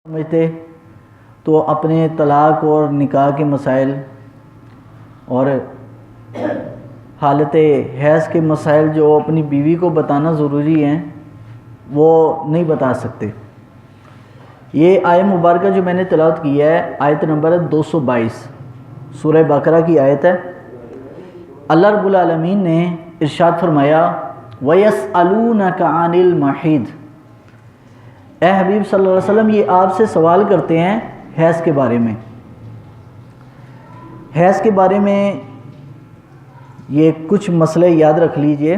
سمجھتے تو اپنے طلاق اور نکاح کے مسائل اور حالت حیض کے مسائل جو اپنی بیوی کو بتانا ضروری ہیں وہ نہیں بتا سکتے۔ یہ آیت مبارکہ جو میں نے تلاوت کی ہے آیت نمبر 222 سورہ بقرہ کی آیت ہے۔ اللہ رب العالمین نے ارشاد فرمایا وَيَسْأَلُونَكَ عَنِ الْمَحِيضِ، اے حبیب صلی اللہ علیہ وسلم یہ آپ سے سوال کرتے ہیں حیض کے بارے میں۔ حیض کے بارے میں یہ کچھ مسئلے یاد رکھ لیجئے۔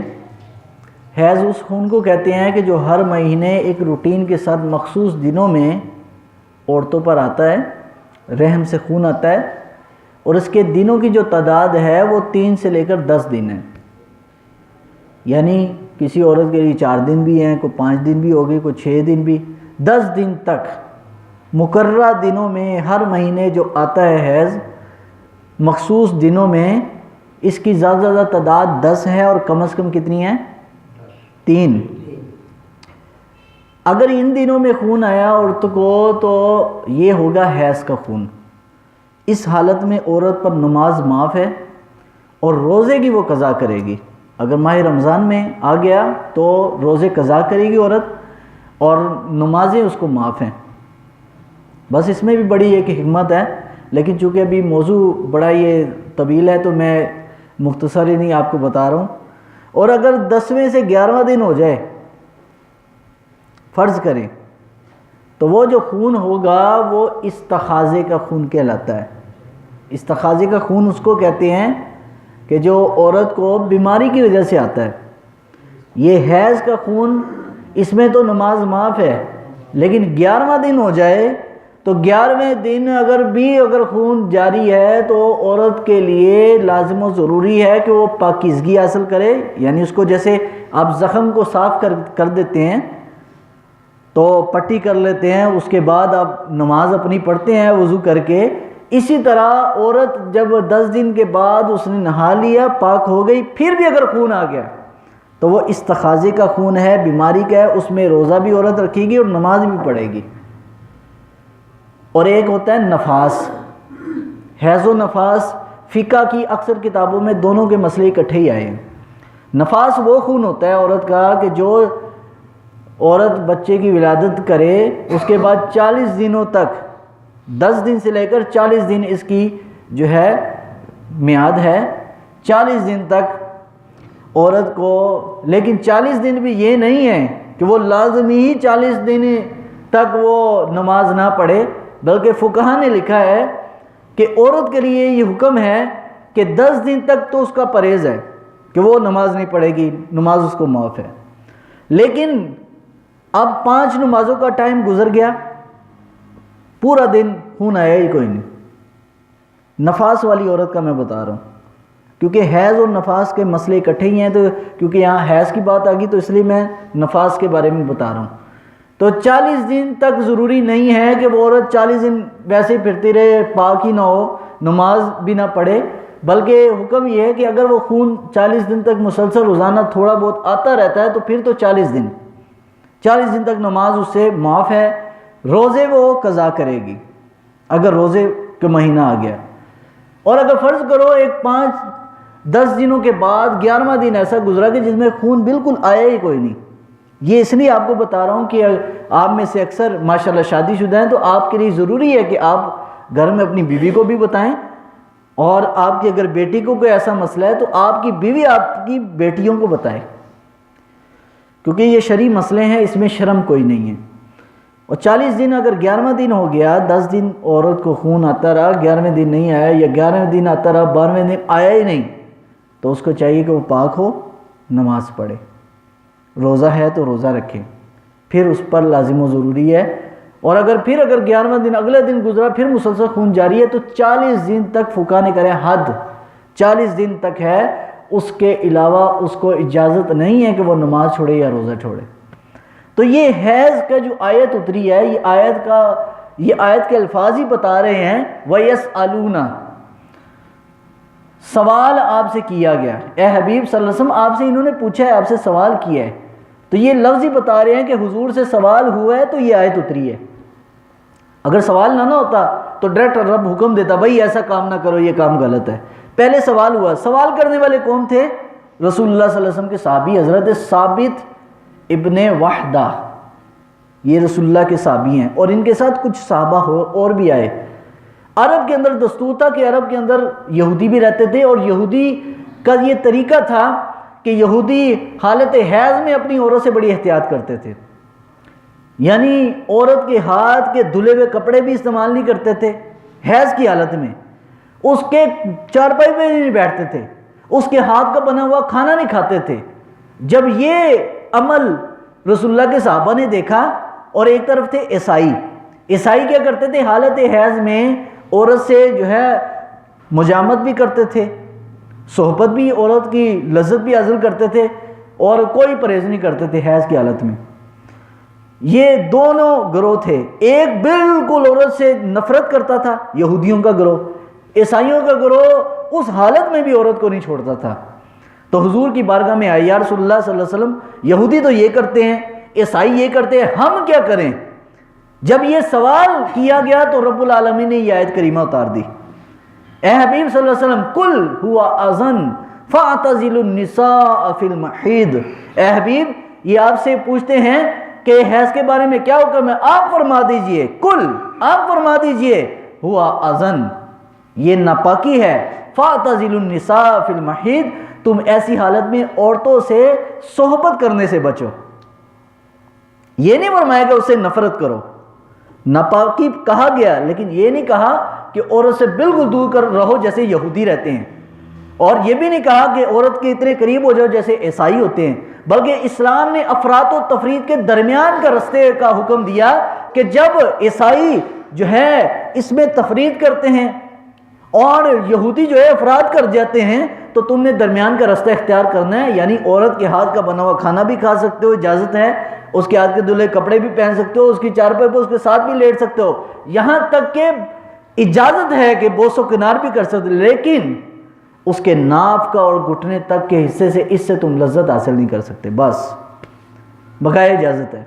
حیض اس خون کو کہتے ہیں کہ جو ہر مہینے ایک روٹین کے ساتھ مخصوص دنوں میں عورتوں پر آتا ہے، رحم سے خون آتا ہے، اور اس کے دنوں کی جو تعداد ہے وہ 3 سے لے کر 10 دن ہے۔ یعنی کسی عورت کے لیے 4 دن بھی ہیں، کوئی 5 دن بھی ہوگی، کوئی 6 دن بھی، 10 دن تک مقررہ دنوں میں ہر مہینے جو آتا ہے حیض مخصوص دنوں میں، اس کی زیادہ سے زیادہ تعداد 10 ہے اور کم از کم کتنی ہے؟ 3۔ اگر ان دنوں میں خون آیا عورت کو تو یہ ہوگا حیض کا خون۔ اس حالت میں عورت پر نماز معاف ہے اور روزے کی وہ قضا کرے گی۔ اگر ماہ رمضان میں آ گیا تو روزے قضا کرے گی عورت اور نمازیں اس کو معاف ہیں۔ بس اس میں بھی بڑی ایک حکمت ہے، لیکن چونکہ ابھی موضوع بڑا یہ طویل ہے تو میں مختصر ہی نہیں آپ کو بتا رہا ہوں۔ اور اگر 10ویں سے 11واں دن ہو جائے فرض کریں تو وہ جو خون ہوگا وہ استخاذے کا خون کہلاتا ہے۔ استخاذے کا خون اس کو کہتے ہیں کہ جو عورت کو بیماری کی وجہ سے آتا ہے۔ یہ حیض کا خون اس میں تو نماز معاف ہے، لیکن 11واں دن ہو جائے تو 11ویں دن اگر خون جاری ہے تو عورت کے لیے لازم و ضروری ہے کہ وہ پاکیزگی حاصل کرے۔ یعنی اس کو جیسے آپ زخم کو صاف کر دیتے ہیں تو پٹی کر لیتے ہیں، اس کے بعد آپ نماز اپنی پڑھتے ہیں وضو کر کے، اسی طرح عورت جب 10 دن کے بعد اس نے نہا لیا، پاک ہو گئی، پھر بھی اگر خون آ گیا تو وہ استخاذے کا خون ہے، بیماری کا ہے، اس میں روزہ بھی عورت رکھے گی اور نماز بھی پڑھے گی۔ اور ایک ہوتا ہے نفاس۔ حیض و نفاس فقہ کی اکثر کتابوں میں دونوں کے مسئلے اکٹھے ہی آئے ہیں۔ نفاس وہ خون ہوتا ہے عورت کا کہ جو عورت بچے کی ولادت کرے اس کے بعد 40 دنوں تک، 10 دن سے لے کر 40 دن اس کی جو ہے میعاد ہے، 40 دن تک عورت کو، لیکن 40 دن بھی یہ نہیں ہے کہ وہ لازمی ہی 40 دن تک وہ نماز نہ پڑھے، بلکہ فقہا نے لکھا ہے کہ عورت کے لیے یہ حکم ہے کہ 10 دن تک تو اس کا پرہیز ہے کہ وہ نماز نہیں پڑھے گی، نماز اس کو معاف ہے۔ لیکن اب 5 نمازوں کا ٹائم گزر گیا، پورا دن خون آیا ہی کوئی نہیں۔ نفاس والی عورت کا میں بتا رہا ہوں، کیونکہ حیض اور نفاس کے مسئلے اکٹھے ہی ہیں، تو کیونکہ یہاں حیض کی بات آ گئی تو اس لیے میں نفاس کے بارے میں بتا رہا ہوں۔ تو 40 دن تک ضروری نہیں ہے کہ وہ عورت 40 دن ویسے ہی پھرتی رہے، پاک ہی نہ ہو، نماز بھی نہ پڑھے، بلکہ حکم یہ ہے کہ اگر وہ خون 40 دن تک مسلسل روزانہ تھوڑا بہت آتا رہتا ہے تو پھر تو 40 دن تک نماز اس سے معاف ہے، روزے وہ قضا کرے گی اگر روزے کا مہینہ آ گیا۔ اور اگر فرض کرو ایک 5-10 دنوں کے بعد 11واں دن ایسا گزرا کہ جس میں خون بالکل آیا ہی کوئی نہیں، یہ اس لیے آپ کو بتا رہا ہوں کہ آپ میں سے اکثر ماشاءاللہ شادی شدہ ہیں تو آپ کے لیے ضروری ہے کہ آپ گھر میں اپنی بیوی کو بھی بتائیں، اور آپ کی اگر بیٹی کو کوئی ایسا مسئلہ ہے تو آپ کی بیوی آپ کی بیٹیوں کو بتائے، کیونکہ یہ شرعی مسئلے ہیں، اس میں شرم کوئی نہیں ہے۔ اور 40 دن اگر 11واں دن ہو گیا، 10 دن عورت کو خون آتا رہا، 11ویں دن نہیں آیا، یا 11ویں دن آتا رہا 12ویں دن آیا ہی نہیں، تو اس کو چاہیے کہ وہ پاک ہو، نماز پڑھے، روزہ ہے تو روزہ رکھے، پھر اس پر لازم و ضروری ہے۔ اور اگر 11واں دن اگلے دن گزرا پھر مسلسل خون جاری ہے تو 40 دن تک فقہا نے کرے حد 40 دن تک ہے، اس کے علاوہ اس کو اجازت نہیں ہے کہ وہ نماز چھوڑے یا روزہ چھوڑے۔ تو یہ حیض کا جو آیت اتری ہے، یہ آیت کے الفاظ ہی بتا رہے ہیں وَيَسْأَلُونَ، سوال آپ سے کیا گیا، اے حبیب صلی اللہ علیہ وسلم آپ سے انہوں نے پوچھا ہے، آپ سے سوال کیا ہے، تو یہ لفظ ہی بتا رہے ہیں کہ حضور سے سوال ہوا ہے تو یہ آیت اتری ہے۔ اگر سوال نہ ہوتا تو ڈائریکٹ رب حکم دیتا بھائی ایسا کام نہ کرو، یہ کام غلط ہے۔ پہلے سوال ہوا، سوال کرنے والے کون تھے؟ رسول اللہ صلی اللہ علیہ وسلم کے صحابی حضرت ثابت ابن وحدہ، یہ رسول اللہ کے صحابی ہیں، اور ان کے ساتھ کچھ صحابہ اور بھی آئے۔ عرب کے اندر دستور تھا کہ عرب کے اندر یہودی بھی رہتے تھے، اور یہودی کا یہ طریقہ تھا کہ یہودی حالت حیض میں اپنی عورت سے بڑی احتیاط کرتے تھے، یعنی عورت کے ہاتھ کے دھلے ہوئے کپڑے بھی استعمال نہیں کرتے تھے حیض کی حالت میں، اس کے چارپائی پہ نہیں بیٹھتے تھے، اس کے ہاتھ کا بنا ہوا کھانا نہیں کھاتے تھے۔ جب یہ عمل رسول اللہ کے صحابہ نے دیکھا، اور ایک طرف تھے عیسائی کیا کرتے تھے حالت حیض میں عورت سے جو ہے مجامت بھی کرتے تھے، صحبت بھی، عورت کی لذت بھی حاصل کرتے تھے، اور کوئی پرہیز نہیں کرتے تھے حیض کی حالت میں۔ یہ دونوں گروہ تھے، ایک بالکل عورت سے نفرت کرتا تھا یہودیوں کا گروہ، عیسائیوں کا گروہ اس حالت میں بھی عورت کو نہیں چھوڑتا تھا۔ تو حضور کی بارگاہ میں آئے، یا رسول اللہ صلی اللہ علیہ وسلم یہودی تو یہ کرتے ہیں، عیسائی یہ کرتے ہیں، ہم کیا کریں؟ جب یہ سوال کیا گیا تو رب العالمین نے یہ آیت کریمہ اتار دی، اے حبیب صلی اللہ علیہ وسلم قل ہوا اذن فاعتزلوا النساء فی المحیض، اے حبیب یہ آپ سے پوچھتے ہیں کہ حیض کے بارے میں کیا حکم ہے، آپ فرما دیجئے، قل آپ فرما دیجئے ہوا اذن یہ ناپاکی ہے، فاعتزلوا النساء فی المحیض تم ایسی حالت میں عورتوں سے صحبت کرنے سے بچو۔ یہ نہیں فرمایا کہ اس سے نفرت کرو، ناپاکی کہا گیا، لیکن یہ نہیں کہا کہ عورت سے بالکل دور کر رہو جیسے یہودی رہتے ہیں، اور یہ بھی نہیں کہا کہ عورت کے اتنے قریب ہو جاؤ جیسے عیسائی ہوتے ہیں، بلکہ اسلام نے افراط و تفرید کے درمیان کا رستے کا حکم دیا کہ جب عیسائی جو ہے اس میں تفرید کرتے ہیں اور یہودی جو ہے افراد کر جاتے ہیں، تو تم نے درمیان کا رستہ اختیار کرنا ہے، یعنی عورت کے ہاتھ کا بنا ہوا کھانا بھی کھا سکتے ہو، اجازت ہے، اس کے ہاتھ کے دھلے کپڑے بھی پہن سکتے ہو، اس کی چارپائی پہ اس کے ساتھ بھی لیٹ سکتے ہو، یہاں تک کہ اجازت ہے کہ بوس و کنار بھی کر سکتے، لیکن اس کے ناف کا اور گھٹنے تک کے حصے سے اس سے تم لذت حاصل نہیں کر سکتے، بس بغیر اجازت ہے۔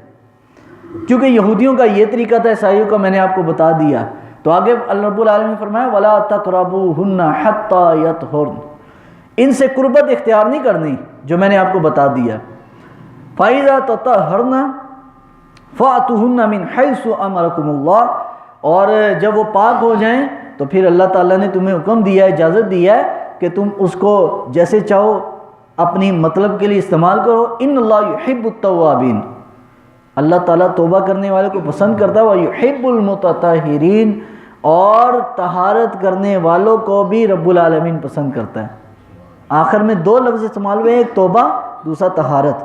کیونکہ یہودیوں کا یہ طریقہ تھا، عیسائیوں کا میں نے آپ کو بتا دیا۔ تو آگے اللہ رب العالمین نے فرمایا وَلَا تَقْرَبُوهُنَّ حَتَّى يَطْهُرْنَ، ان سے قربت اختیار نہیں کرنی جو میں نے آپ کو بتا دیا۔ فَإِذَا تَطَهَّرْنَ فَأْتُوهُنَّ مِنْ حَيْثُ أَمَرَكُمُ اللَّهُ، اور جب وہ پاک ہو جائیں تو پھر اللہ تعالیٰ نے تمہیں حکم دیا ہے، اجازت دیا ہے کہ تم اس کو جیسے چاہو اپنی مطلب کے لیے استعمال کرو۔ ان اللہ یحب التوابین، اللہ تعالیٰ توبہ کرنے والے کو پسند کرتا ہے، وَيُحِبُّ الْمُتَطَہِّرِينَ، اور طہارت کرنے والوں کو بھی رب العالمین پسند کرتا ہے۔ آخر میں دو لفظ استعمال ہوئے، ایک توبہ، دوسرا طہارت،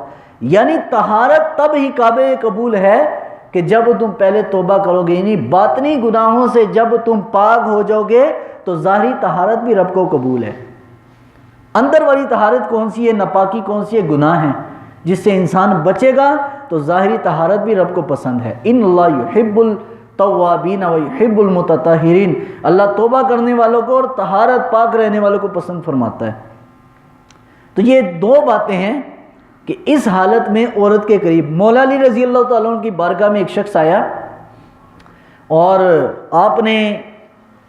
یعنی طہارت تب ہی قابل قبول ہے کہ جب تم پہلے توبہ کرو گے، یعنی باطنی گناہوں سے جب تم پاک ہو جاؤ گے تو ظاہری طہارت بھی رب کو قبول ہے۔ اندر والی طہارت کون سی ہے، ناپاکی کون سی ہے، گناہ ہے، جس سے انسان بچے گا تو ظاہری طہارت بھی رب کو پسند ہے۔ ان اللہ یحب التوابین ویحب المتطہرین، اللہ توبہ کرنے والوں کو اور طہارت پاک رہنے والوں کو پسند فرماتا ہے۔ تو یہ دو باتیں ہیں کہ اس حالت میں عورت کے قریب مولا علی رضی اللہ تعالیٰ عنہ کی بارگاہ میں ایک شخص آیا اور آپ نے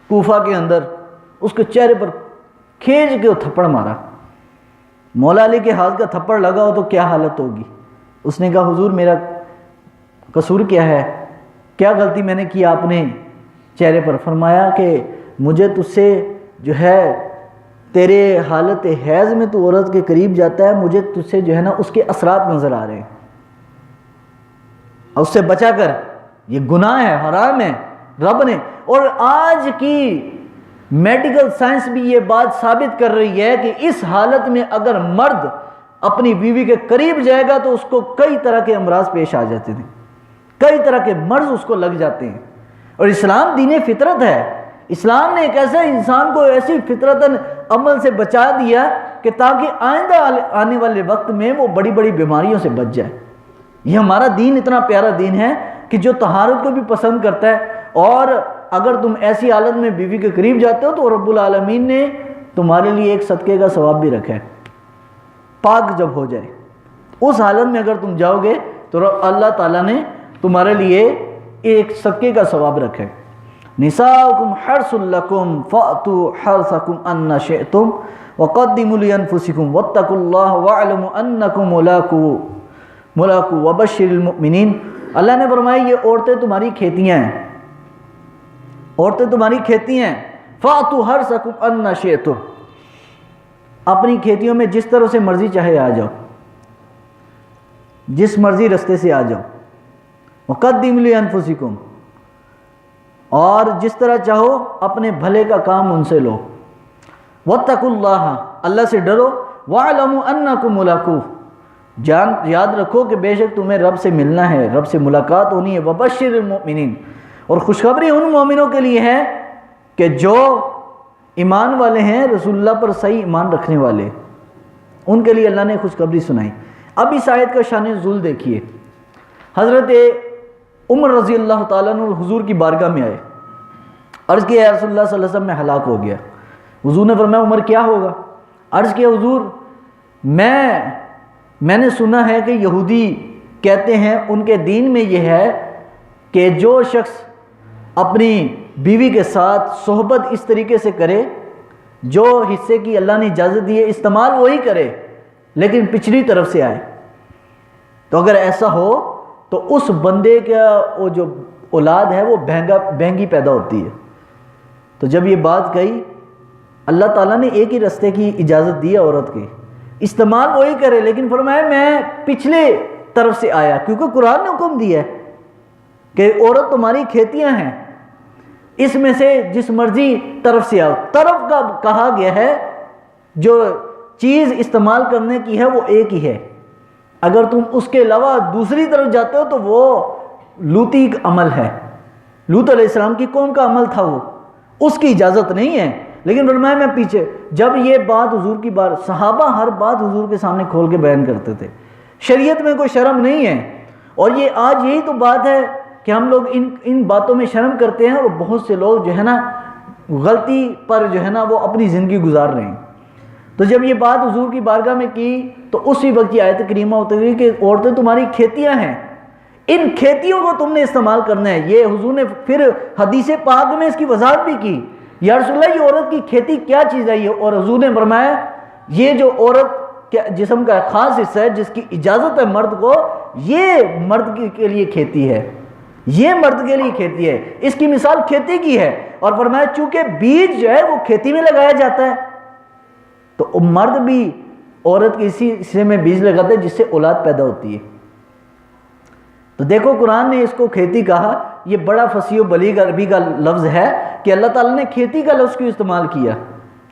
کوفہ کے اندر اس کے چہرے پر کھینچ کے وہ تھپڑ مارا۔ مولا علی کے ہاتھ کا تھپڑ لگا ہو تو کیا حالت ہوگی؟ اس نے کہا حضور میرا قصور کیا ہے، کیا غلطی میں نے کی آپ نے چہرے پر؟ فرمایا کہ مجھے تجھ سے جو ہے تیرے حالت حیض میں تو عورت کے قریب جاتا ہے، مجھے تجھ سے جو ہے نا اس کے اثرات نظر آ رہے ہیں، اور اس سے بچا کر، یہ گناہ ہے، حرام ہے رب نے۔ اور آج کی میڈیکل سائنس بھی یہ بات ثابت کر رہی ہے کہ اس حالت میں اگر مرد اپنی بیوی کے قریب جائے گا تو اس کو کئی طرح کے امراض پیش آ جاتے ہیں، کئی طرح کے مرض اس کو لگ جاتے ہیں۔ اور اسلام دین فطرت ہے، اسلام نے ایک ایسے انسان کو ایسی فطرتاً عمل سے بچا دیا کہ تاکہ آئندہ آنے والے وقت میں وہ بڑی بڑی بیماریوں سے بچ جائے۔ یہ ہمارا دین اتنا پیارا دین ہے کہ جو طہارت کو بھی پسند کرتا ہے، اور اگر تم ایسی حالت میں بیوی کے قریب جاتے ہو تو رب العالمین نے تمہارے لیے ایک صدقے کا ثواب بھی رکھا ہے، پاک جب ہو جائے اس حالت میں اگر تم جاؤ گے تو اللہ تعالیٰ نے تمہارے لیے ایک صدقے کا ثواب رکھے۔ نساؤکم حرث لکم فأتوا حرثکم ان شئتم وقدموا لانفسکم واتقوا اللہ واعلموا انکم ملاقو وبشر المؤمنین۔ اللہ نے فرمایا یہ عورتیں تمہاری کھیتیاں ہیں، عورتیں تمہاری کھیتی ہیں، فأتوا حرثکم ان شئتم، اپنی کھیتیوں میں جس طرح سے مرضی چاہے آ جاؤ، جس مرضی رستے سے آ جاؤ، وقدموا لانفسکم، اور جس طرح چاہو اپنے بھلے کا کام ان سے لو، واتقوا اللہ، اللہ سے ڈرو، واعلموا انکم ملاقوہ، یاد رکھو کہ بے شک تمہیں رب سے ملنا ہے، رب سے ملاقات ہونی ہے، وبشر المؤمنین، اور خوشخبری ان مومنوں کے لیے ہے کہ جو ایمان والے ہیں، رسول اللہ پر صحیح ایمان رکھنے والے، ان کے لیے اللہ نے خوشخبری سنائی۔ اب اس آیت کا شان نزول دیکھیے۔ حضرت عمر رضی اللہ تعالیٰ عنہ حضور کی بارگاہ میں آئے، عرض کیا یا رسول اللہ صلی اللہ علیہ وسلم میں ہلاک ہو گیا۔ حضور نے فرمایا عمر کیا ہوگا؟ عرض کیا حضور میں نے سنا ہے کہ یہودی کہتے ہیں ان کے دین میں یہ ہے کہ جو شخص اپنی بیوی کے ساتھ صحبت اس طریقے سے کرے، جو حصے کی اللہ نے اجازت دی ہے استعمال وہی کرے لیکن پچھلی طرف سے آئے، تو اگر ایسا ہو تو اس بندے کا وہ جو اولاد ہے وہ بہنگی پیدا ہوتی ہے۔ تو جب یہ بات کہی، اللہ تعالیٰ نے ایک ہی رستے کی اجازت دی ہے عورت کی، استعمال وہی کرے، لیکن فرمایا میں پچھلے طرف سے آیا، کیونکہ قرآن نے حکم دیا ہے کہ عورت تمہاری کھیتیاں ہیں، اس میں سے جس مرضی طرف سے آؤ۔ طرف کا کہا گیا ہے، جو چیز استعمال کرنے کی ہے وہ ایک ہی ہے، اگر تم اس کے علاوہ دوسری طرف جاتے ہو تو وہ لوطی عمل ہے، لوط علیہ السلام کی قوم کا عمل تھا، وہ اس کی اجازت نہیں ہے۔ لیکن فرمایا میں پیچھے، جب یہ بات حضور کی صحابہ ہر بات حضور کے سامنے کھول کے بیان کرتے تھے، شریعت میں کوئی شرم نہیں ہے، اور یہ آج یہی تو بات ہے کہ ہم لوگ ان باتوں میں شرم کرتے ہیں، اور بہت سے لوگ جو ہے نا غلطی پر جو ہے نا وہ اپنی زندگی گزار رہے ہیں۔ تو جب یہ بات حضور کی بارگاہ میں کی تو اسی وقت یہ آیت کریمہ اتری کہ عورتیں تمہاری کھیتیاں ہیں، ان کھیتیوں کو تم نے استعمال کرنا ہے۔ یہ حضور نے پھر حدیث پاک میں اس کی وضاحت بھی کی، یا رسول اللہ یہ عورت کی کھیتی کیا چیز ہے یہ، اور حضور نے فرمایا یہ جو عورت کے جسم کا خاص حصہ ہے جس کی اجازت ہے مرد کو، یہ مرد کے لیے کھیتی ہے، یہ مرد کے لیے کھیتی ہے، اس کی مثال کھیتی کی ہے۔ اور فرمایا چونکہ بیج جو ہے وہ کھیتی میں لگایا جاتا ہے، تو مرد بھی عورت کے اسی حصے میں بیج لگاتے ہیں جس سے اولاد پیدا ہوتی ہے۔ تو دیکھو قرآن نے اس کو کھیتی کہا، یہ بڑا فصیح و بلیغ عربی کا لفظ ہے کہ اللہ تعالیٰ نے کھیتی کا لفظ کیوں استعمال کیا۔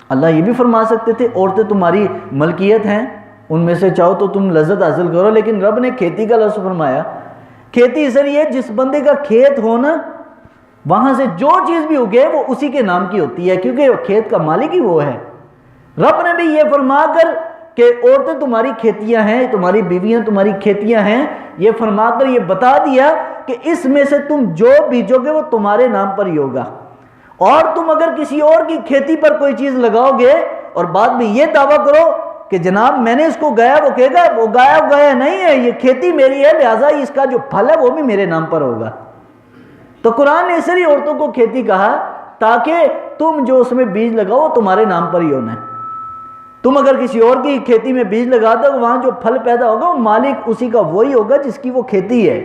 اللہ یہ بھی فرما سکتے تھے عورتیں تمہاری ملکیت ہیں، ان میں سے چاہو تو تم لذت حاصل کرو، لیکن رب نے کھیتی کا لفظ فرمایا۔ کھیتی اس لیے جس بندے کا کھیت ہو نا، وہاں سے جو چیز بھی اگے وہ اسی کے نام کی ہوتی ہے، کیونکہ کھیت کا مالک ہی وہ ہے۔ رب نے بھی یہ فرما کر کہ عورتیں تمہاری کھیتیاں ہیں، تمہاری بیویاں تمہاری کھیتیاں ہیں، یہ فرما کر یہ بتا دیا کہ اس میں سے تم جو بیجو گے وہ تمہارے نام پر ہی ہوگا، اور تم اگر کسی اور کی کھیتی پر کوئی چیز لگاؤ گے اور بعد میں یہ دعویٰ کرو کہ جناب میں نے اس کو گایا، وہ کہے گا وہ گایا نہیں ہے، یہ کھیتی میری ہے، لہٰذا اس کا جو پھل ہے وہ بھی میرے نام پر ہوگا۔ تو قرآن نے اس لیے عورتوں کو کھیتی کہا تاکہ تم جو اس میں بیج لگاؤ وہ تمہارے نام پر ہی ہونا ہے۔ تم اگر کسی اور کی کھیتی میں بیج لگا دو، وہاں جو پھل پیدا ہوگا وہ مالک اسی کا وہی ہوگا جس کی وہ کھیتی ہے،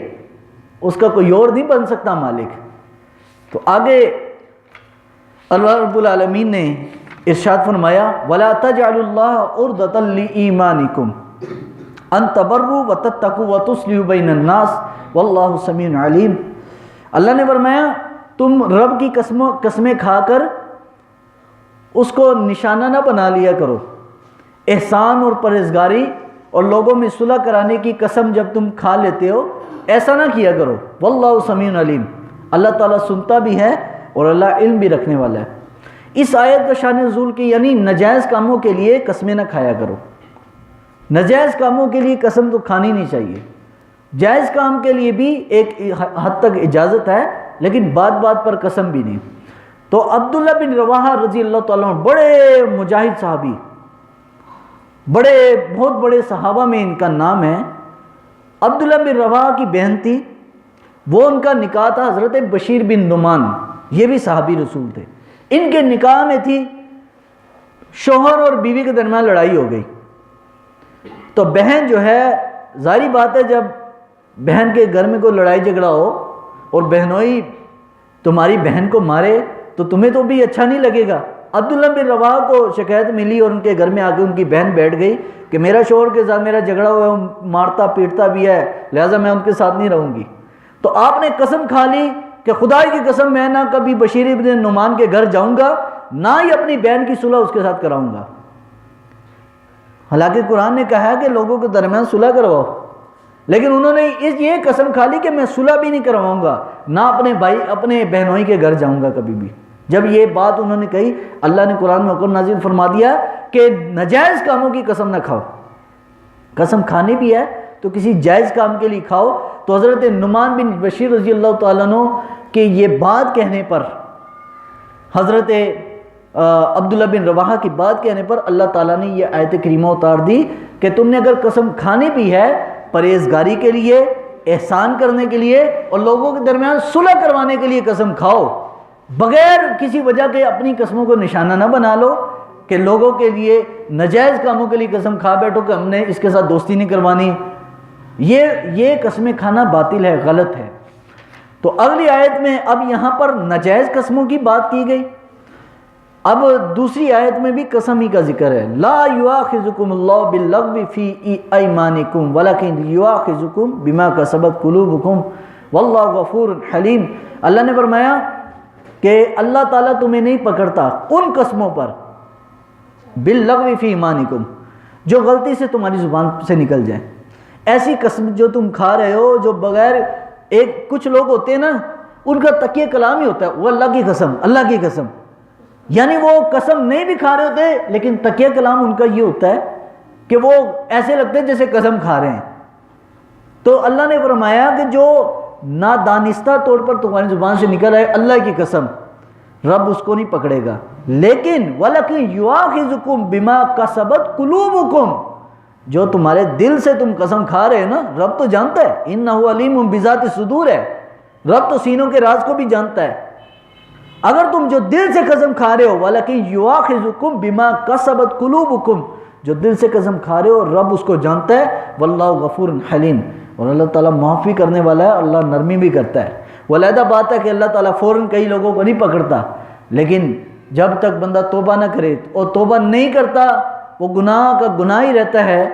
اس کا کوئی اور نہیں بن سکتا مالک۔ تو آگے اللہ رب العالمین نے ارشاد فرمایا وَلَا تَجْعَلُوا اللَّهَ عُرْضَةً لِإِيمَانِكُمْ أَن تَبَرُّوا وَتَتَّقُوا وَتُصْلِحُوا بَيْنَ النَّاسِ وَاللَّهُ سَمِيعٌ عَلِيمٌ۔ اللہ نے فرمایا تم رب کی قسمیں کھا کر اس کو نشانہ نہ بنا لیا کرو، احسان اور پرہیزگاری اور لوگوں میں صلح کرانے کی قسم جب تم کھا لیتے ہو ایسا نہ کیا کرو، واللہ سمیع علیم، اللہ تعالیٰ سنتا بھی ہے اور اللہ علم بھی رکھنے والا ہے۔ اس آیت کا شان نزول کی یعنی ناجائز کاموں کے لیے قسمیں نہ کھایا کرو، ناجائز کاموں کے لیے قسم تو کھانی نہیں چاہیے، جائز کام کے لیے بھی ایک حد تک اجازت ہے لیکن بات بات پر قسم بھی نہیں۔ تو عبداللہ بن رواحہ رضی اللہ تعالیٰ عنہ بڑے مجاہد صحابی، بہت بڑے صحابہ میں ان کا نام ہے۔ عبداللہ بن رواحہ کی بہن تھی وہ ان کا نکاح تھا حضرت بشیر بن نعمان، یہ بھی صحابی رسول تھے. ان کے نکاح میں تھی شوہر اور بیوی کے درمیان لڑائی ہو گئی. تو بہن جو ہے، ظاہری بات ہے جب بہن کے گھر میں کوئی لڑائی جھگڑا ہو اور بہنوئی تمہاری بہن کو مارے تو تمہیں تو بھی اچھا نہیں لگے گا. عبداللہ بن رواحہ کو شکایت ملی اور ان کے گھر میں آ کے ان کی بہن بیٹھ گئی کہ میرا شوہر کے ساتھ میرا جھگڑا ہوا ہے، مارتا پیٹتا بھی ہے، لہٰذا میں ان کے ساتھ نہیں رہوں گی. تو آپ نے قسم کھا لی کہ خدا کی قسم میں نہ کبھی بشیر بن نعمان کے گھر جاؤں گا، نہ ہی اپنی بہن کی صلح اس کے ساتھ کراؤں گا. حالانکہ قرآن نے کہا ہے کہ لوگوں کے درمیان صلح کرواؤ، لیکن انہوں نے یہ قسم کھا لی کہ میں صلح بھی نہیں کرواؤں گا، نہ اپنے بہنوئی کے گھر جاؤں گا کبھی بھی. جب یہ بات انہوں نے کہی، اللہ نے قرآن میں حکم نازل فرما دیا کہ ناجائز کاموں کی قسم نہ کھاؤ. قسم کھانی بھی ہے تو کسی جائز کام کے لیے کھاؤ. تو حضرت نعمان بن بشیر رضی اللہ تعالیٰ عنہ کے یہ بات کہنے پر، حضرت عبداللہ بن رواحہ کی بات کہنے پر اللہ تعالیٰ نے یہ آیت کریمہ اتار دی کہ تم نے اگر قسم کھانی بھی ہے پرہیزگاری کے لیے، احسان کرنے کے لیے اور لوگوں کے درمیان صلح کروانے کے لیے قسم کھاؤ، بغیر کسی وجہ کے اپنی قسموں کو نشانہ نہ بنا لو کہ لوگوں کے لیے ناجائز کاموں کے لیے قسم کھا بیٹھو کہ ہم نے اس کے ساتھ دوستی نہیں کروانی. یہ قسمیں کھانا باطل ہے، غلط ہے. تو اگلی آیت میں اب یہاں پر ناجائز قسموں کی بات کی گئی. اب دوسری آیت میں بھی قسم ہی کا ذکر ہے. لا یؤاخذکم اللہ باللغو فی ایمانکم ولکن یؤاخذکم بما کسبت قلوبکم واللہ غفور حلیم. اللہ نے فرمایا کہ اللہ تعالیٰ تمہیں نہیں پکڑتا ان قسموں پر، باللغو فی ایمانکم، جو غلطی سے تمہاری زبان سے نکل جائیں. ایسی قسم جو تم کھا رہے ہو جو بغیر، کچھ لوگ ہوتے ہیں نا ان کا تکیہ کلام ہی ہوتا ہے وہ اللہ کی قسم، اللہ کی قسم، یعنی وہ قسم نہیں بھی کھا رہے ہوتے لیکن تکیہ کلام ان کا یہ ہوتا ہے کہ وہ ایسے لگتے ہیں جیسے قسم کھا رہے ہیں. تو اللہ نے فرمایا کہ جو نادانستہ طور پر تمہاری زبان سے نکل آئے اللہ کی قسم، رب اس کو نہیں پکڑے گا. لیکن وَلَكِنْ يُؤَاخِذُكُمْ بِمَا كَسَبَتْ قُلُوبُكُمْ، جو تمہارے دل سے تم قسم کھا رہے ہیں نا، رب تو جانتا ہے، اِنَّهُ عَلِيمٌ بِذَاتِ الصُّدُورِ ہے، رب تو سینوں کے راز کو بھی جانتا ہے. اگر تم جو دل سے قسم کھا رہے ہو وَلَكِنْ يُؤَاخِذُكُمْ بِمَا كَسَبَتْ قُلُوبُكُمْ، جو دل سے قسم کھا رہے ہو رب اس کو جانتا ہے. وَاللَّهُ غَفُورٌ حَلِيمٌ، اور اللہ تعالیٰ معاف بھی کرنے والا ہے، اللہ نرمی بھی کرتا ہے. وہ علیحدہ بات ہے کہ اللہ تعالیٰ فوراً کئی لوگوں کو نہیں پکڑتا، لیکن جب تک بندہ توبہ نہ کرے اور توبہ نہیں کرتا وہ گناہ کا گناہ ہی رہتا ہے،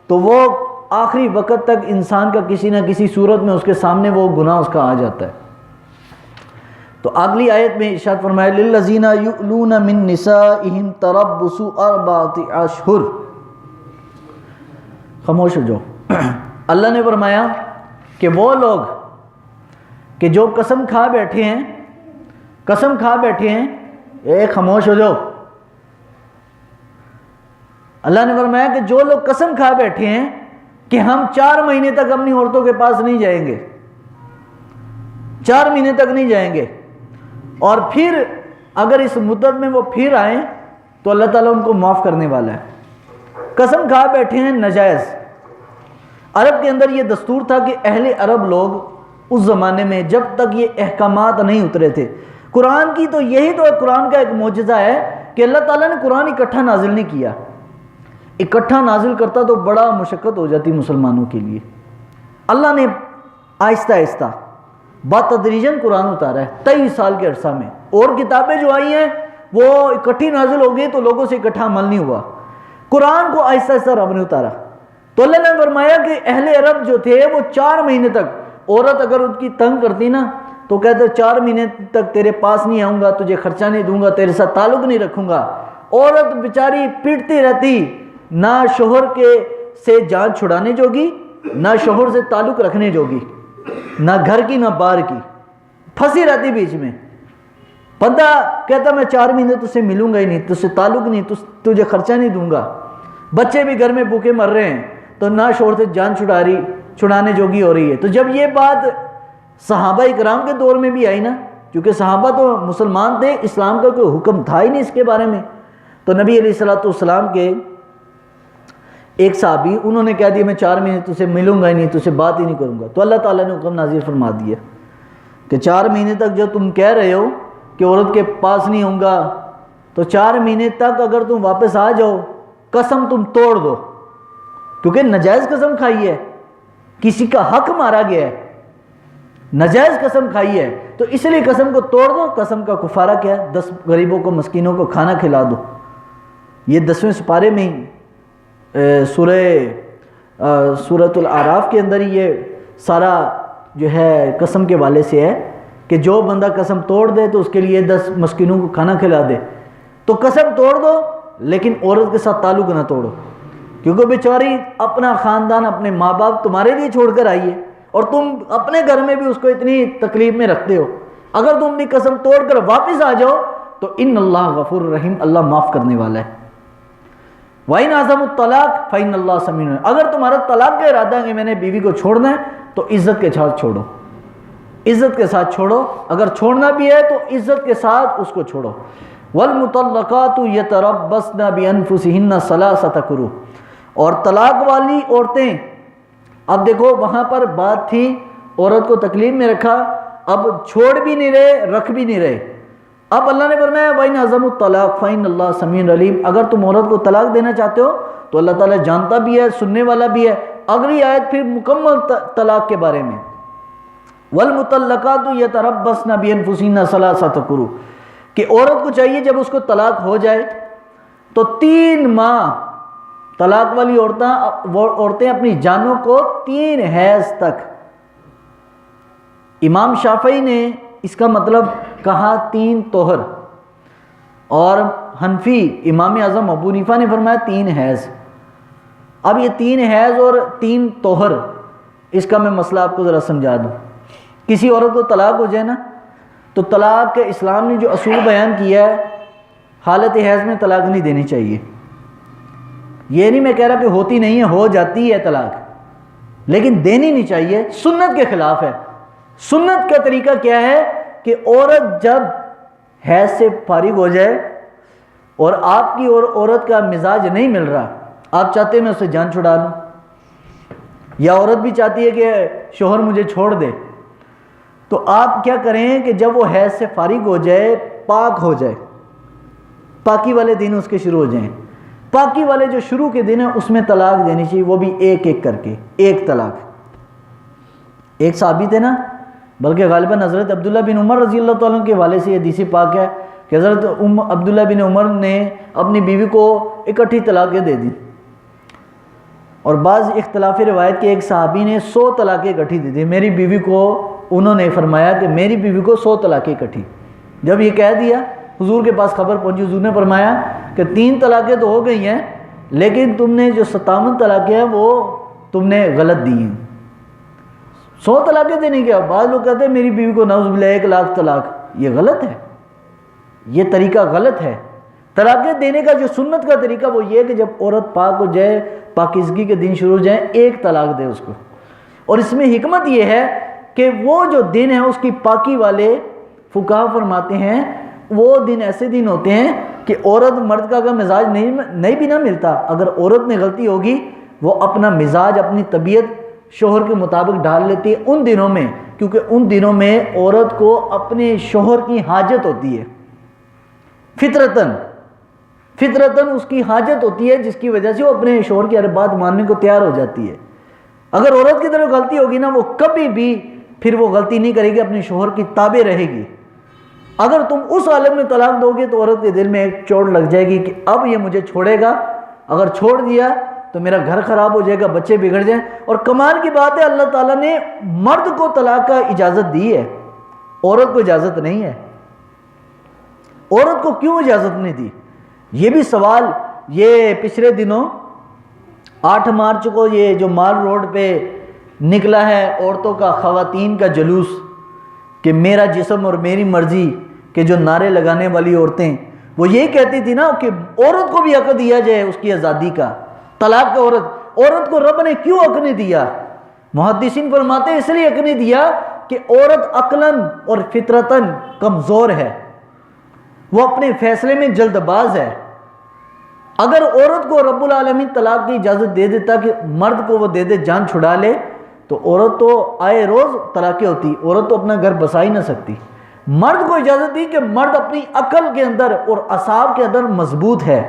تو وہ آخری وقت تک انسان کا کسی نہ کسی صورت میں اس کے سامنے وہ گناہ اس کا آ جاتا ہے. تو اگلی آیت میں ارشاد فرمایا للذین یؤلون من نسائہم تربص 4 اشہر. خاموش ہو جاؤ. اللہ نے فرمایا کہ وہ لوگ کہ جو قسم کھا بیٹھے ہیں، قسم کھا بیٹھے ہیں، خاموش ہو جاؤ. اللہ نے فرمایا کہ جو لوگ قسم کھا بیٹھے ہیں کہ ہم 4 مہینے تک اپنی عورتوں کے پاس نہیں جائیں گے، 4 مہینے تک نہیں جائیں گے، اور پھر اگر اس مدت میں وہ پھر آئیں تو اللہ تعالیٰ ان کو معاف کرنے والا ہے. قسم کھا بیٹھے ہیں ناجائز. عرب کے اندر یہ دستور تھا کہ اہل عرب لوگ اس زمانے میں جب تک یہ احکامات نہیں اترے تھے، قرآن کی تو یہی تو قرآن کا ایک معجزہ ہے کہ اللہ تعالیٰ نے قرآن اکٹھا نازل نہیں کیا. اکٹھا نازل کرتا تو بڑا مشقت ہو جاتی مسلمانوں کے لیے. اللہ نے آہستہ آہستہ بتدریجاً قرآن اتارا ہے 23 سال کے عرصہ میں. اور کتابیں جو آئی ہیں وہ اکٹھی نازل ہو گئی تو لوگوں سے اکٹھا عمل نہیں ہوا. قرآن کو آہستہ آہستہ رب نے اتارا. تو اللہ نے فرمایا کہ اہل عرب جو تھے وہ 4 مہینے تک، عورت اگر ان کی تنگ کرتی نا تو کہتے 4 مہینے تک تیرے پاس نہیں آؤں گا، تجھے خرچہ نہیں دوں گا، تیرے ساتھ تعلق نہیں رکھوں گا. عورت بیچاری پیٹتی رہتی، نہ شوہر کے سے جان چھڑانے جوگی، نہ شوہر سے تعلق رکھنے جوگی، نہ گھر کی نہ باہر کی، پھنسی رہتی بیچ میں. بندہ کہتا میں 4 مہینے تجھ سے ملوں گا ہی نہیں، تجھ سے تعلق نہیں، تجھے خرچہ نہیں دوں گا. بچے بھی گھر میں بھوکے مر رہے ہیں تو نہ شوہر سے جان چھڑانے جوگی ہو رہی ہے. تو جب یہ بات صحابہ اکرام کے دور میں بھی آئی نا، کیونکہ صحابہ تو مسلمان تھے، اسلام کا کوئی حکم تھا ہی نہیں اس کے بارے میں، تو نبی علیہ السلام کے ایک صحابی انہوں نے کہہ دیا میں 4 مہینے تجھ سے ملوں گا ہی نہیں، تجھ سے بات ہی نہیں کروں گا. تو اللہ تعالیٰ نے حکم نازل فرما دیا کہ 4 مہینے تک جو تم کہہ رہے ہو کہ عورت کے پاس نہیں ہوں گا، تو 4 مہینے تک اگر تم واپس آ جاؤ قسم تم توڑ دو، کیونکہ نجائز قسم کھائی ہے، کسی کا حق مارا گیا ہے، نجائز قسم کھائی ہے، تو اس لیے قسم کو توڑ دو۔ قسم کا کفارہ کیا ہے؟ 10 غریبوں کو، مسکینوں کو کھانا کھلا دو۔ یہ 10ویں سپارے میں سورۃ الاعراف کے اندر یہ سارا جو ہے قسم کے والے سے ہے کہ جو بندہ قسم توڑ دے تو اس کے لیے 10 مسکینوں کو کھانا کھلا دے۔ تو قسم توڑ دو لیکن عورت کے ساتھ تعلق نہ توڑو، کیونکہ بیچاری اپنا خاندان، اپنے ماں باپ تمہارے لیے چھوڑ کر آئی ہے، اور تم اپنے گھر میں بھی اس کو اتنی تکلیف میں رکھتے ہو۔ اگر تم بھی قسم توڑ کر واپس آ جاؤ تو ان اللہ غفور رحیم، اللہ معاف کرنے والا ہے۔ وَإِنْ عَزَمُوا الطَّلَاقَ فَإِنَّ اللَّهَ سَمِيعٌ، اگر تمہارا طلاق کا ارادہ ہے کہ میں نے بیوی کو چھوڑنا ہے تو عزت کے ساتھ چھوڑو، عزت کے ساتھ چھوڑو۔ اگر چھوڑنا بھی ہے تو عزت کے ساتھ اس کو چھوڑو۔ وَالْمُطَلَّقَاتُ يَتَرَبَّصْنَ بِأَنفُسِهِنَّ ثَلَاثَةَ قُرُوءٍ، اور طلاق والی عورتیں، اب دیکھو وہاں پر بات تھی عورت کو تکلیف میں رکھا، اب چھوڑ بھی نہیں رہے، رکھ بھی نہیں رہے۔ اب اللہ نے فرمایا وَإِنْ عَزَمُوا الطَّلَاقَ فَإِنَّ اللَّهَ سَمِيعٌ عَلِيمٌ، اگر تم عورت کو طلاق دینا چاہتے ہو تو اللہ تعالیٰ جانتا بھی ہے، سننے والا بھی ہے۔ اگلی آیت پھر مکمل طلاق کے بارے میں، وَالْمُطَلَّقَاتُ يَتَرَبَّصْنَ بِأَنفُسِهِنَّ ثَلَاثَةَ قُرُوءٍ، کہ عورت کو چاہیے جب اس کو طلاق ہو جائے تو 3 ماہ، طلاق والی عورتیں اپنی جانوں کو 3 حیض تک، امام شافعی نے اس کا مطلب کہا 3 طہر، اور حنفی امام اعظم ابو حنیفہ نے فرمایا 3 حیض۔ اب یہ 3 حیض اور 3 طہر، اس کا میں مسئلہ آپ کو ذرا سمجھا دوں۔ کسی عورت کو طلاق ہو جائے نا، تو طلاق کے اسلام نے جو اصول بیان کیا ہے، حالت حیض میں طلاق نہیں دینی چاہیے۔ یہ نہیں میں کہہ رہا کہ ہوتی نہیں ہے، ہو جاتی ہے طلاق، لیکن دینی نہیں چاہیے، سنت کے خلاف ہے۔ سنت کا طریقہ کیا ہے کہ عورت جب حیض سے فارغ ہو جائے اور آپ کی اور عورت کا مزاج نہیں مل رہا، آپ چاہتے ہیں میں اسے جان چھڑا لوں، یا عورت بھی چاہتی ہے کہ شوہر مجھے چھوڑ دے، تو آپ کیا کریں کہ جب وہ حیض سے فارغ ہو جائے، پاک ہو جائے، پاکی والے دن اس کے شروع ہو جائیں، پاکی والے جو شروع کے دن ہیں اس میں طلاق دینی چاہیے، وہ بھی ایک ایک کر کے، ایک طلاق۔ ایک صحابی تھے نا، بلکہ غالباً حضرت عبداللہ بن عمر رضی اللہ تعالیٰ کے حوالے سے یہ حدیث پاک ہے کہ حضرت عبداللہ بن عمر نے اپنی بیوی کو اکٹھی طلاقیں دے دی، اور بعض اختلاف روایت کے ایک صحابی نے 100 طلاقیں اکٹھی دے دی۔ میری بیوی کو انہوں نے فرمایا کہ میری بیوی کو 100 طلاقیں اکٹھی، جب یہ کہہ دیا حضور کے پاس خبر پہنچی، حضور نے فرمایا کہ 3 طلاقیں تو ہو گئی ہیں، لیکن تم نے جو 57 طلاقیں ہیں وہ تم نے غلط دی ہیں۔ 100 طلاقیں دینے کے بعد لوگ کہتے ہیں میری بیوی کو نعوذ باللہ 1 لاکھ طلاق، یہ غلط ہے، یہ طریقہ غلط ہے۔ طلاقیں دینے کا جو سنت کا طریقہ وہ یہ ہے کہ جب عورت پاک ہو جائے، پاکیزگی کے دن شروع ہو جائیں، 1 طلاق دے اس کو۔ اور اس میں حکمت یہ ہے کہ وہ جو دن ہے اس کی پاکی والے فقہا فرماتے ہیں وہ دن ایسے دن ہوتے ہیں کہ عورت مرد کا اگر مزاج نہیں بھی نہ ملتا، اگر عورت نے غلطی ہوگی وہ اپنا مزاج، اپنی طبیعت شوہر کے مطابق ڈال لیتی ہے ان دنوں میں، کیونکہ ان دنوں میں عورت کو اپنے شوہر کی حاجت ہوتی ہے، فطرتاً اس کی حاجت ہوتی ہے، جس کی وجہ سے وہ اپنے شوہر کی ہر بات ماننے کو تیار ہو جاتی ہے۔ اگر عورت کی طرف غلطی ہوگی نا، وہ کبھی بھی پھر وہ غلطی نہیں کرے گی، اپنے شوہر کی تابع رہے گی۔ اگر تم اس عالم میں طلاق دو گے تو عورت کے دل میں ایک چوٹ لگ جائے گی کہ اب یہ مجھے چھوڑے گا، اگر چھوڑ دیا تو میرا گھر خراب ہو جائے گا، بچے بگڑ جائیں۔ اور کمال کی بات ہے اللہ تعالیٰ نے مرد کو طلاق کا اجازت دی ہے، عورت کو اجازت نہیں ہے۔ عورت کو کیوں اجازت نہیں دی؟ یہ بھی سوال، یہ پچھلے دنوں 8 مارچ کو یہ جو مال روڈ پہ نکلا ہے عورتوں کا، خواتین کا جلوس کہ میرا جسم اور میری مرضی کے جو نعرے لگانے والی عورتیں، وہ یہی کہتی تھی نا کہ عورت کو بھی حق دیا جائے اس کی آزادی کا، طلاق کا۔ عورت کو رب نے کیوں حق نہیں دیا؟ محدثین فرماتے ہیں اس لیے حق نہیں دیا کہ عورت عقلاً اور فطرتاً کمزور ہے، وہ اپنے فیصلے میں جلد باز ہے۔ اگر عورت کو رب العالمین طلاق کی اجازت دے دیتا کہ مرد کو وہ دے دے جان چھڑا لے، تو عورت تو آئے روز طلاقیں ہوتی، عورت تو اپنا گھر بسا ہی نہ سکتی. مرد کو اجازت دی کہ مرد اپنی عقل کے اندر اور اعصاب کے اندر مضبوط ہے،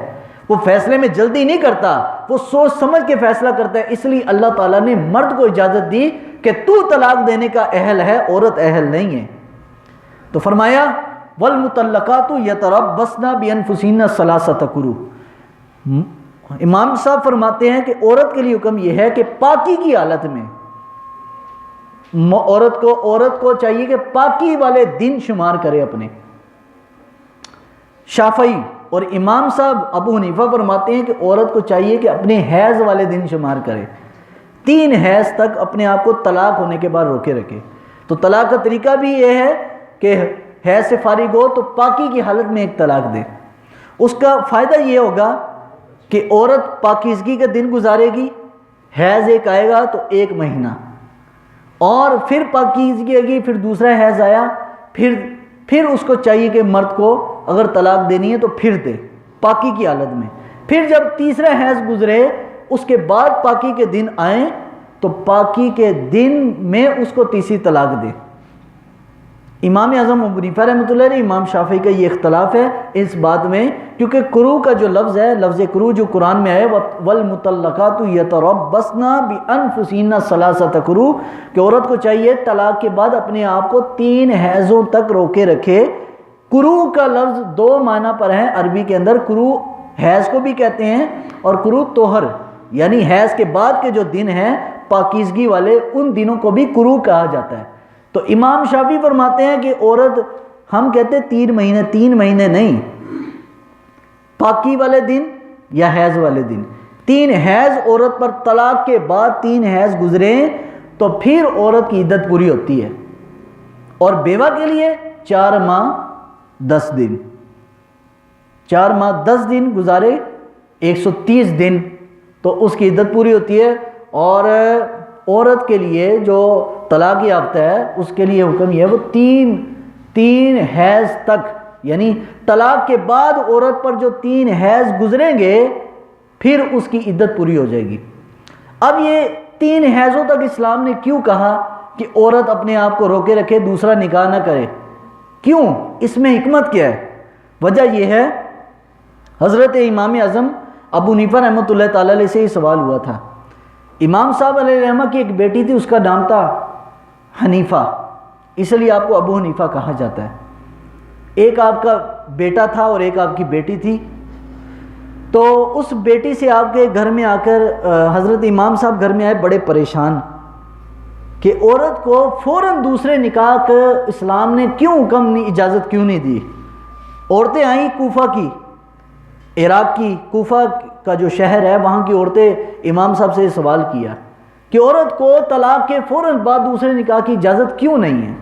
وہ فیصلے میں جلدی نہیں کرتا، وہ سوچ سمجھ کے فیصلہ کرتا ہے. اس لیے اللہ تعالیٰ نے مرد کو اجازت دی کہ تو طلاق دینے کا اہل ہے، عورت اہل نہیں ہے. تو فرمایا والمطلقات یتربصن بانفسہن ثلاثۃ قروء. امام صاحب فرماتے ہیں کہ عورت کے لیے حکم یہ ہے کہ پاکی کی حالت میں عورت کو چاہیے کہ پاکی والے دن شمار کرے اپنے. شافعی اور امام صاحب ابو حنیفہ فرماتے ہیں کہ عورت کو چاہیے کہ اپنے حیض والے دن شمار کرے، 3 حیض تک اپنے آپ کو طلاق ہونے کے بعد روکے رکھے. تو طلاق کا طریقہ بھی یہ ہے کہ حیض سے فارغ ہو تو پاکی کی حالت میں ایک طلاق دے. اس کا فائدہ یہ ہوگا کہ عورت پاکیزگی کا دن گزارے گی، حیض ایک آئے گا تو 1 مہینہ، اور پھر پاکیزگی آئے گی، پھر دوسرا حیض آیا، پھر اس کو چاہیے کہ مرد کو اگر طلاق دینی ہے تو پھر دے پاکی کی حالت میں. پھر جب تیسرا حیض گزرے اس کے بعد پاکی کے دن آئیں تو پاکی کے دن میں اس کو تیسری طلاق دے. امام اعظم ابو حنیفہ رحمۃ اللہ علیہ، امام شافعی کا یہ اختلاف ہے اس بات میں، کیونکہ قروء کا جو لفظ ہے، لفظ قروء جو قرآن میں ہے والمطلقات یتربصن بانفسہن ثلاثۃ قروء، کہ عورت کو چاہیے طلاق کے بعد اپنے آپ کو 3 حیضوں تک روکے رکھے. قروء کا لفظ 2 معنی پر ہے عربی کے اندر. قروء حیض کو بھی کہتے ہیں اور قروء طہر یعنی حیض کے بعد کے جو دن ہیں پاکیزگی والے، ان دنوں کو بھی قروء کہا جاتا ہے. تو امام شافعی فرماتے ہیں کہ عورت، ہم کہتے ہیں 3 مہینے نہیں، پاکی والے دن یا حیض والے دن، 3 حیض عورت پر طلاق کے بعد 3 حیض گزریں تو پھر عورت کی عدت پوری ہوتی ہے. اور بیوہ کے لیے 4 ماہ 10 دن، 4 ماہ 10 دن گزارے 130 دن تو اس کی عدت پوری ہوتی ہے. اور عورت کے لیے جو طلاق یافتہ ہے اس کے لیے حکم یہ ہے وہ 3 حیض تک، یعنی طلاق کے بعد عورت پر جو 3 حیض گزریں گے پھر اس کی عدت پوری ہو جائے گی. اب یہ 3 حیضوں تک اسلام نے کیوں کہا کہ عورت اپنے آپ کو روکے رکھے، دوسرا نکاح نہ کرے؟ کیوں؟ اس میں حکمت کیا ہے؟ وجہ یہ ہے، حضرت امام اعظم ابو حنیفہ رحمۃ اللہ تعالی علیہ سے یہ سوال ہوا تھا. امام صاحب علیہ رحمہ کی ایک بیٹی تھی، اس کا نام تھا حنیفہ، اس لیے آپ کو ابو حنیفہ کہا جاتا ہے. ایک آپ کا بیٹا تھا اور ایک آپ کی بیٹی تھی. تو اس بیٹی سے آپ کے گھر میں آ کر حضرت امام صاحب گھر میں آئے بڑے پریشان کہ عورت کو فوراً دوسرے نکاح کا اسلام نے کیوں حکم نہیں، اجازت کیوں نہیں دی. عورتیں آئیں کوفہ کی، عراق کی کوفہ کا جو شہر ہے وہاں کی عورتیں امام صاحب سے سوال کیا کہ عورت کو طلاق کے فوراً بعد دوسرے نکاح کی اجازت کیوں نہیں ہے.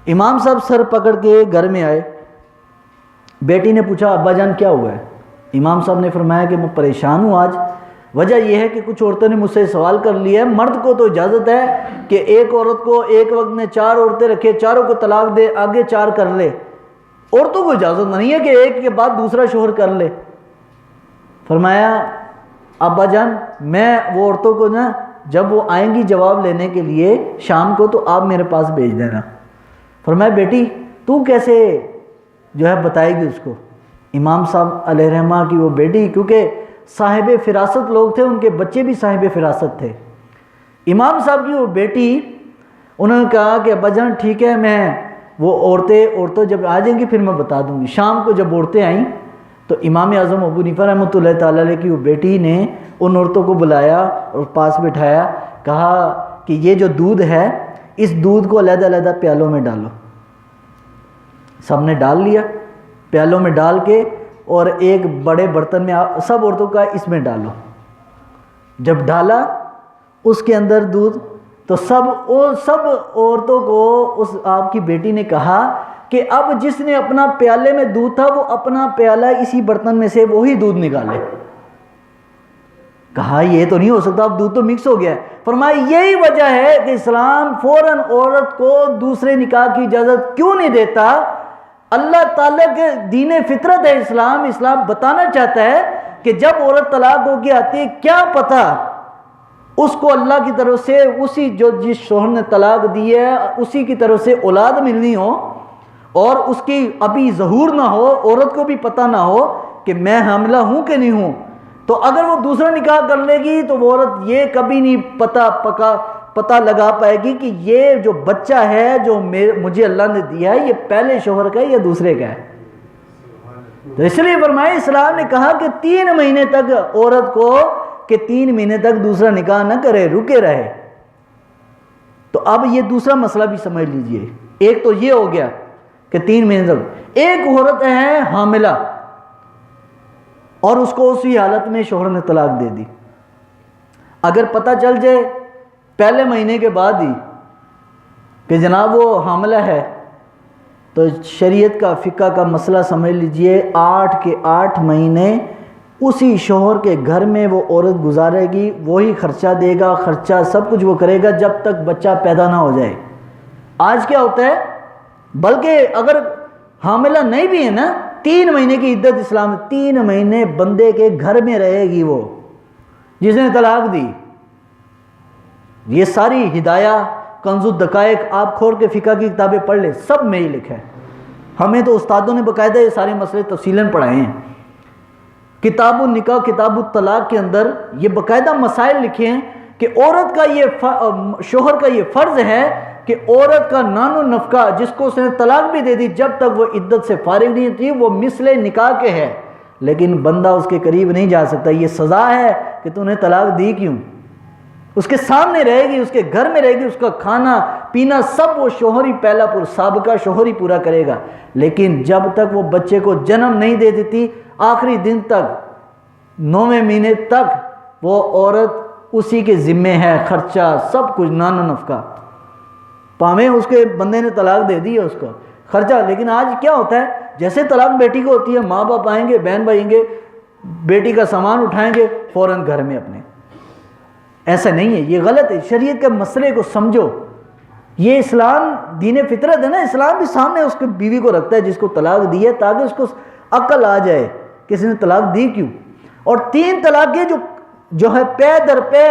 امام صاحب سر پکڑ کے گھر میں آئے. بیٹی نے پوچھا ابا جان کیا ہوا ہے؟ امام صاحب نے فرمایا کہ میں پریشان ہوں آج. وجہ یہ ہے کہ کچھ عورتوں نے مجھ سے سوال کر لیا ہے، مرد کو تو اجازت ہے کہ ایک عورت کو ایک وقت میں 4 عورتیں رکھے، چاروں کو طلاق دے، آگے 4 کر لے. عورتوں کو اجازت نہیں ہے کہ ایک کے بعد دوسرا شوہر کر لے. فرمایا ابا جان میں وہ عورتوں کو نا جب وہ آئیں گی جواب لینے کے لیے شام کو تو آپ میرے پاس بھیج دینا. فرمایا بیٹی تو کیسے جو ہے بتائے گی اس کو؟ امام صاحب علیہ رحمہ کی وہ بیٹی، کیونکہ صاحب فراست لوگ تھے، ان کے بچے بھی صاحب فراست تھے. امام صاحب کی وہ بیٹی، انہوں نے کہا کہ ابا جان ٹھیک ہے، میں وہ عورتیں جب آ جائیں گی پھر میں بتا دوں گی. شام کو جب عورتیں آئیں تو امام اعظم ابو حنیفہ رحمۃ اللہ تعالی علیہ کی وہ بیٹی نے ان عورتوں کو بلایا اور پاس بٹھایا، کہا کہ یہ جو دودھ ہے اس دودھ کو علیحدہ علیحدہ پیالوں میں ڈالو. سب نے ڈال لیا پیالوں میں ڈال کے، اور ایک بڑے برتن میں سب عورتوں کا اس میں ڈالو. جب ڈالا اس کے اندر دودھ تو سب عورتوں کو اس آپ کی بیٹی نے کہا کہ اب جس نے اپنا پیالے میں دودھ تھا وہ اپنا پیالہ اسی برتن میں سے وہی دودھ نکالے. کہا یہ تو نہیں ہو سکتا، اب دودھ تو مکس ہو گیا ہے. فرمایا یہی وجہ ہے کہ اسلام فوراً عورت کو دوسرے نکاح کی اجازت کیوں نہیں دیتا. اللہ تعالیٰ کے دین فطرت ہے اسلام بتانا چاہتا ہے کہ جب عورت طلاق ہو کے آتی ہے، کیا پتہ اس کو اللہ کی طرف سے اسی جس شوہر نے طلاق دی ہے اسی کی طرف سے اولاد ملنی ہو، اور اس کی ابھی ظہور نہ ہو، عورت کو بھی پتہ نہ ہو کہ میں حاملہ ہوں کہ نہیں ہوں، تو اگر وہ دوسرا نکاح کر لے گی تو وہ عورت یہ کبھی نہیں پتہ لگا پائے گی کہ یہ جو بچہ ہے جو مجھے اللہ نے دیا ہے یہ پہلے شوہر کا ہے یا دوسرے کا ہے۔ تو اس لیے فرمایا اسلام نے کہا کہ 3 مہینے تک عورت کو کہ 3 مہینے تک دوسرا نکاح نہ کرے، رکے رہے۔ تو اب یہ دوسرا مسئلہ بھی سمجھ لیجئے، ایک تو یہ ہو گیا کہ 3 مہینے تک، ایک عورت ہے حاملہ اور اس کو اسی حالت میں شوہر نے طلاق دے دی، اگر پتہ چل جائے پہلے مہینے کے بعد ہی کہ جناب وہ حاملہ ہے، تو شریعت کا فقہ کا مسئلہ سمجھ لیجئے 8 کے 8 مہینے اسی شوہر کے گھر میں وہ عورت گزارے گی، وہی خرچہ دے گا، خرچہ سب کچھ وہ کرے گا جب تک بچہ پیدا نہ ہو جائے۔ آج کیا ہوتا ہے، بلکہ اگر حاملہ نہیں بھی ہے نا، 3 مہینے کی عدت اسلام میں، 3 مہینے بندے کے گھر میں رہے گی وہ جس نے طلاق دی۔ یہ ساری ہدایہ کنز الدقائق آپ کھول کے فقہ کی کتابیں پڑھ لیں، سب میں ہی لکھا ہے، ہمیں تو استادوں نے باقاعدہ یہ سارے مسئلے تفصیلاً پڑھائے ہیں۔ کتاب النکاح کتاب الطلاق کے اندر یہ باقاعدہ مسائل لکھے ہیں کہ عورت کا شوہر کا یہ فرض ہے کہ عورت کا نان و نفقہ جس کو اس نے طلاق بھی دے دی جب تک وہ عدت سے فارغ نہیں تھی وہ مثل نکاح کے ہے، لیکن بندہ اس کے قریب نہیں جا سکتا۔ یہ سزا ہے کہ تو نے طلاق دی کیوں، اس کے سامنے رہے گی، اس کے گھر میں رہے گی، اس کا کھانا پینا سب وہ شوہر ہی پہلا سابقہ شوہر ہی پورا کرے گا، لیکن جب تک وہ بچے کو جنم نہیں دے دیتی آخری دن تک 9ویں مہینے تک وہ عورت اسی کے ذمے ہے، خرچہ سب کچھ نان و نفقہ، پاویں اس کے بندے نے طلاق دے دی ہے اس کو خرچہ۔ لیکن آج کیا ہوتا ہے، جیسے طلاق بیٹی کو ہوتی ہے ماں باپ آئیں گے، بہن بھائی آئیں گے، بیٹی کا سامان اٹھائیں گے فوراً گھر میں اپنے۔ ایسا نہیں ہے، یہ غلط ہے، شریعت کے مسئلے کو سمجھو، یہ اسلام دین فطرت ہے نا، اسلام بھی سامنے اس کی بیوی کو رکھتا ہے جس کو طلاق دی ہے تاکہ اس کو عقل آ جائے کہ اس نے طلاق دی کیوں۔ اور 3 طلاقیں جو ہے پے در پے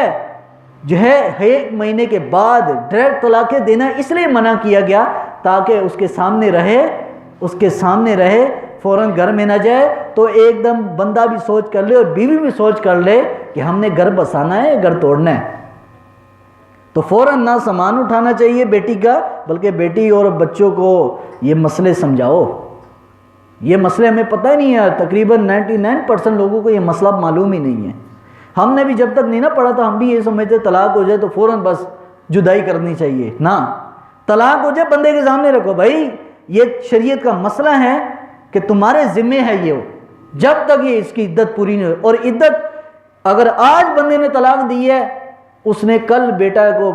جو ہے 1 مہینے کے بعد ڈائریکٹ طلاقیں دینا اس لیے منع کیا گیا تاکہ اس کے سامنے رہے فوراً گھر میں نہ جائے، تو ایک دم بندہ بھی سوچ کر لے اور بیوی بھی سوچ کر لے کہ ہم نے گھر بسانا ہے، گھر توڑنا ہے، تو فوراً نہ سامان اٹھانا چاہیے بیٹی کا، بلکہ بیٹی اور بچوں کو یہ مسئلے سمجھاؤ۔ یہ مسئلے ہمیں پتہ ہی نہیں ہے، تقریباً 99% لوگوں کو یہ مسئلہ معلوم ہی نہیں ہے۔ ہم نے بھی جب تک نہیں نہ پڑھا تھا ہم بھی یہ سمجھتے طلاق ہو جائے تو فوراً بس جدائی کرنی چاہیے، نہ، طلاق ہو جائے بندے کے سامنے رکھو، بھائی یہ شریعت کا مسئلہ ہے کہ تمہارے ذمے ہے یہ ہو جب تک یہ اس کی عدت پوری نہیں ہو، اور عدت اگر آج بندے نے طلاق دی ہے اس نے کل بیٹا کو